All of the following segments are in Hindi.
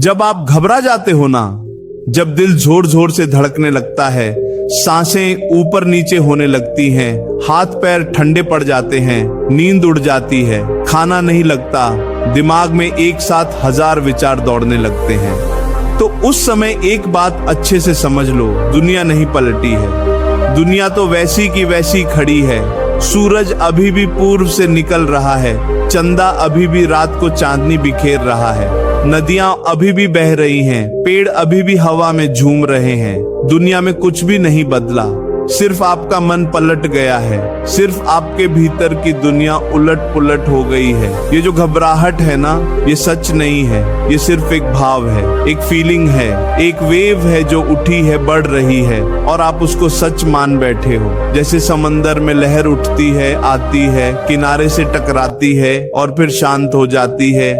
जब आप घबरा जाते हो ना, जब दिल जोर जोर से धड़कने लगता है, सांसें ऊपर नीचे होने लगती हैं, हाथ पैर ठंडे पड़ जाते हैं, नींद उड़ जाती है, खाना नहीं लगता, दिमाग में एक साथ 1000 विचार दौड़ने लगते हैं, तो उस समय एक बात अच्छे से समझ लो, दुनिया नहीं पलटी है। दुनिया तो वैसी की वैसी खड़ी है। सूरज अभी भी पूर्व से निकल रहा है, चंदा अभी भी रात को चांदनी बिखेर रहा है, नदियां अभी भी बह रही हैं, पेड़ अभी भी हवा में झूम रहे हैं। दुनिया में कुछ भी नहीं बदला, सिर्फ आपका मन पलट गया है, सिर्फ आपके भीतर की दुनिया उलट पुलट हो गई है। ये जो घबराहट है ना, ये सच नहीं है, ये सिर्फ एक भाव है, एक फीलिंग है, एक वेव है जो उठी है, बढ़ रही है और आप उसको सच मान बैठे हो। जैसे समंदर में लहर उठती है, आती है, किनारे से टकराती है और फिर शांत हो जाती है।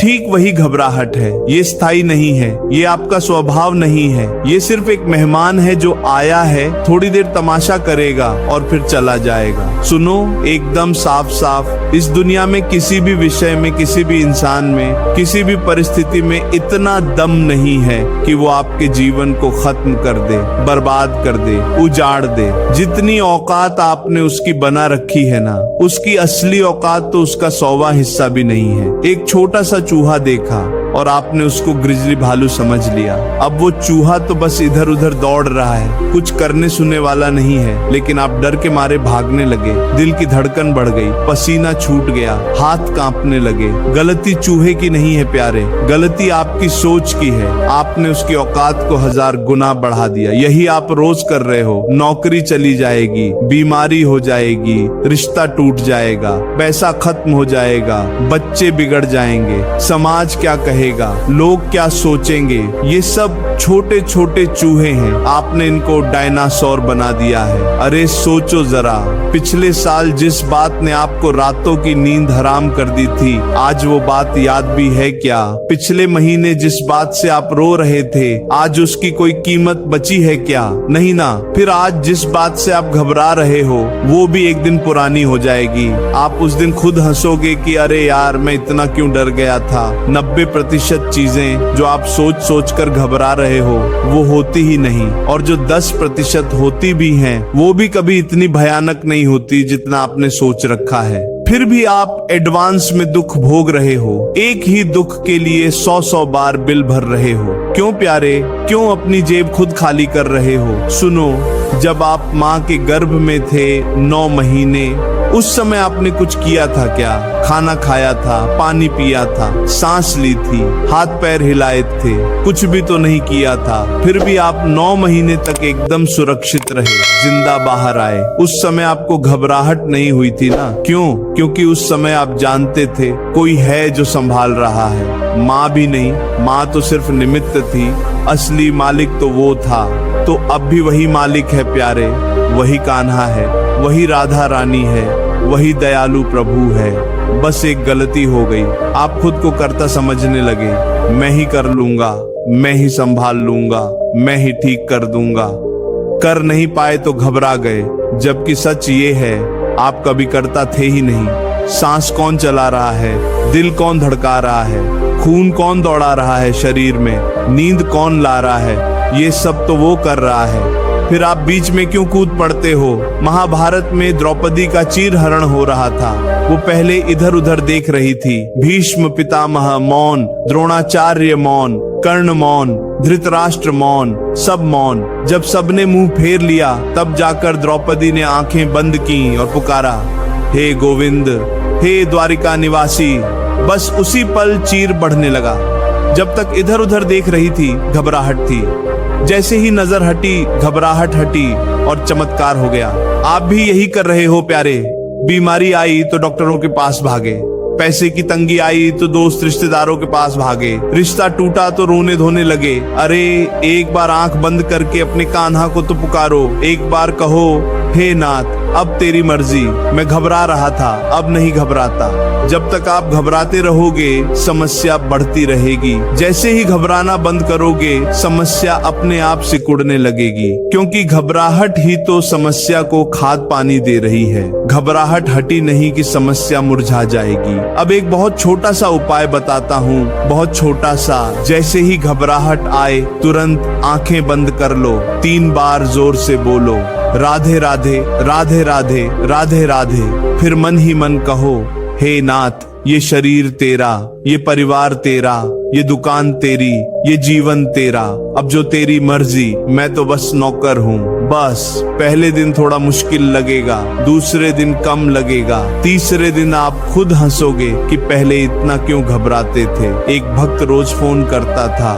ठीक वही घबराहट है। ये स्थायी नहीं है, ये आपका स्वभाव नहीं है, ये सिर्फ एक मेहमान है जो आया है, थोड़ी देर तमाशा करेगा और फिर चला जाएगा। सुनो एकदम साफ साफ, इस दुनिया में किसी भी विषय में, किसी भी इंसान में, किसी भी परिस्थिति में इतना दम नहीं है कि वो आपके जीवन को खत्म कर दे, बर्बाद कर दे, उजाड़ दे। जितनी औकात आपने उसकी बना रखी है ना, उसकी असली औकात तो उसका 100वां हिस्सा भी नहीं है। एक छोटा सा चूहा देखा और आपने उसको ग्रिजली भालू समझ लिया। अब वो चूहा तो बस इधर उधर दौड़ रहा है, कुछ करने सुनने वाला नहीं है, लेकिन आप डर के मारे भागने लगे, दिल की धड़कन बढ़ गई, पसीना छूट गया, हाथ कांपने लगे। गलती चूहे की नहीं है प्यारे, गलती आपकी सोच की है। आपने उसकी औकात को 1000 गुना बढ़ा दिया। यही आप रोज कर रहे हो। नौकरी चली जाएगी, बीमारी हो जाएगी, रिश्ता टूट जाएगा, पैसा खत्म हो जाएगा, बच्चे बिगड़ जाएंगे, समाज क्या कहेगा, लोग क्या सोचेंगे। ये सब छोटे छोटे चूहे हैं, आपने इनको डायनासोर बना दिया है। अरे सोचो जरा, पिछले साल जिस बात ने आपको रातों की नींद हराम कर दी थी, आज वो बात याद भी है क्या? पिछले महीने जिस बात से आप रो रहे थे, आज उसकी कोई कीमत बची है क्या? नहीं ना। फिर आज जिस बात से आप घबरा रहे हो, वो भी एक दिन पुरानी हो जाएगी। आप उस दिन खुद हंसोगे कि अरे यार, मैं इतना क्यों डर गया था। 90% चीजें जो आप सोच सोच कर घबरा रहे हो, वो होती ही नहीं, और जो 10% होती भी हैं, वो भी कभी इतनी भयानक नहीं होती जितना आपने सोच रखा है। फिर भी आप एडवांस में दुख भोग रहे हो, एक ही दुख के लिए 100 बार बिल भर रहे हो। क्यों प्यारे, क्यों अपनी जेब खुद खाली कर रहे हो? सुनो, जब आप माँ के गर्भ में थे 9 महीने, उस समय आपने कुछ किया था क्या? खाना खाया था, पानी पिया था, सांस ली थी, हाथ पैर हिलाए थे, कुछ भी तो नहीं किया था। फिर भी आप 9 महीने तक एकदम सुरक्षित रहे, जिंदा बाहर आए। उस समय आपको घबराहट नहीं हुई थी ना? क्यों? क्योंकि उस समय आप जानते थे कोई है जो संभाल रहा है। माँ भी नहीं, माँ तो सिर्फ निमित्त थी, असली मालिक तो वो था। तो अब भी वही मालिक है प्यारे, वही कान्हा है, वही राधा रानी है, वही दयालु प्रभु है। बस एक गलती हो गई, आप खुद को कर्ता समझने लगे। मैं ही कर लूंगा, मैं ही संभाल लूंगा, मैं ही ठीक कर दूंगा। कर नहीं पाए तो घबरा गए, जबकि सच ये है आप कभी करता थे ही नहीं। सांस कौन चला रहा है, दिल कौन धड़का रहा है, खून कौन दौड़ा रहा है शरीर में, नींद कौन ला रहा है, ये सब तो वो कर रहा है। फिर आप बीच में क्यों कूद पड़ते हो? महाभारत में द्रौपदी का चीरहरण हो रहा था, वो पहले इधर उधर देख रही थी। भीष्म पितामह मौन, द्रोणाचार्य मौन, कर्ण मौन, धृतराष्ट्र मौन, सब मौन। जब सबने मुंह फेर लिया, तब जाकर द्रौपदी ने आंखें बंद की और पुकारा, हे गोविंद, हे द्वारिका निवासी। बस उसी पल चीर बढ़ने लगा। जब तक इधर उधर देख रही थी, घबराहट थी। जैसे ही नजर हटी, घबराहट हटी और चमत्कार हो गया। आप भी यही कर रहे हो प्यारे। बीमारी आई तो डॉक्टरों के पास भागे, पैसे की तंगी आई तो दोस्त रिश्तेदारों के पास भागे, रिश्ता टूटा तो रोने धोने लगे। अरे एक बार आंख बंद करके अपने कान्हा को तो पुकारो, एक बार कहो, हे नाथ अब तेरी मर्जी। मैं घबरा रहा था, अब नहीं घबराता। जब तक आप घबराते रहोगे समस्या बढ़ती रहेगी। जैसे ही घबराना बंद करोगे समस्या अपने आप सिकुड़ने लगेगी, क्योंकि घबराहट ही तो समस्या को खाद पानी दे रही है। घबराहट हटी नहीं कि समस्या मुरझा जाएगी। अब एक बहुत छोटा सा उपाय बताता हूँ, बहुत छोटा सा। जैसे ही घबराहट आए तुरंत आंखें बंद कर लो, 3 बार जोर से बोलो राधे राधे राधे राधे राधे राधे। फिर मन ही मन कहो, हे नाथ, ये शरीर तेरा, ये परिवार तेरा, ये दुकान तेरी, ये जीवन तेरा। अब जो तेरी मर्जी, मैं तो बस नौकर हूँ। बस पहले दिन थोड़ा मुश्किल लगेगा, दूसरे दिन कम लगेगा, तीसरे दिन आप खुद हंसोगे कि पहले इतना क्यों घबराते थे। एक भक्त रोज फोन करता था,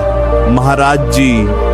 महाराज जी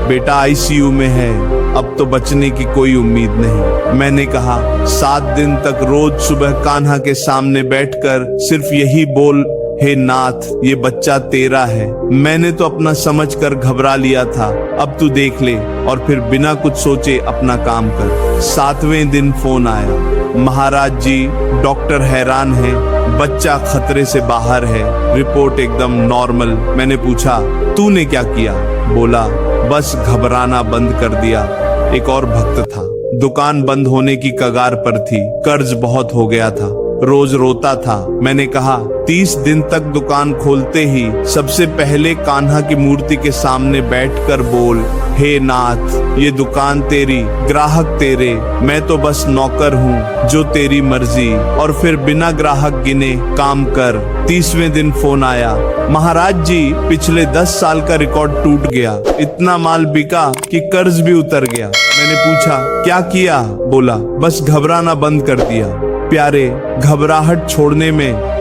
बेटा आईसीयू में है, अब तो बचने की कोई उम्मीद नहीं। मैंने कहा 7 दिन तक रोज सुबह कान्हा के सामने बैठकर सिर्फ यही बोल, हे नाथ ये बच्चा तेरा है। मैंने तो अपना समझकर घबरा लिया था, अब तू देख ले और फिर बिना कुछ सोचे अपना काम कर। 7वें दिन फोन आया, महाराज जी डॉक्टर हैरान है, बच्चा खतरे से बाहर है, रिपोर्ट एकदम नॉर्मल। मैंने पूछा तूने क्या किया? बोला बस घबराना बंद कर दिया। एक और भक्त था, दुकान बंद होने की कगार पर थी, कर्ज बहुत हो गया था, रोज रोता था। मैंने कहा 30 दिन तक दुकान खोलते ही सबसे पहले कान्हा की मूर्ति के सामने बैठकर बोल, हे नाथ ये दुकान तेरी, ग्राहक तेरे, मैं तो बस नौकर हूँ, जो तेरी मर्जी। और फिर बिना ग्राहक गिने काम कर। 30वें दिन फोन आया, महाराज जी पिछले 10 साल का रिकॉर्ड टूट गया, इतना माल बिका कि कर्ज भी उतर गया। मैंने पूछा क्या किया? बोला बस घबराना बंद कर दिया। प्यारे, घबराहट छोड़ने में